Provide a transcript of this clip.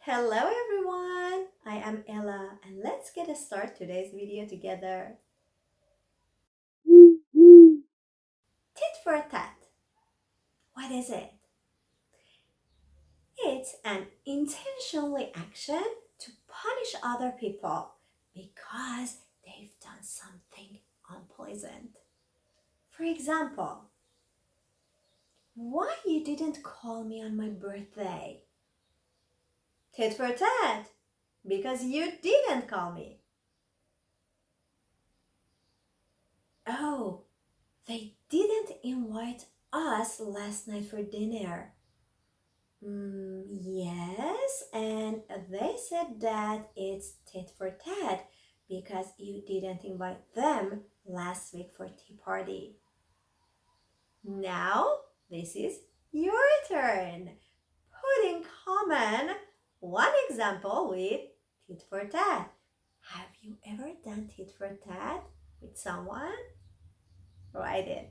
Hello everyone, I am Ella and let's get a start today's video together. Tit for tat. What is it? It's an intentionally action to punish other people because they've done something unpleasant. For example, why you didn't call me on my birthday? Tit for tat. Because you didn't call me. Oh, they didn't invite us last night for dinner. Yes, and they said that it's tit for tat because you didn't invite them last week for tea party. Now, this is your turn. Put in common one example with tit for tat. Have you ever done tit for tat with someone? Write it.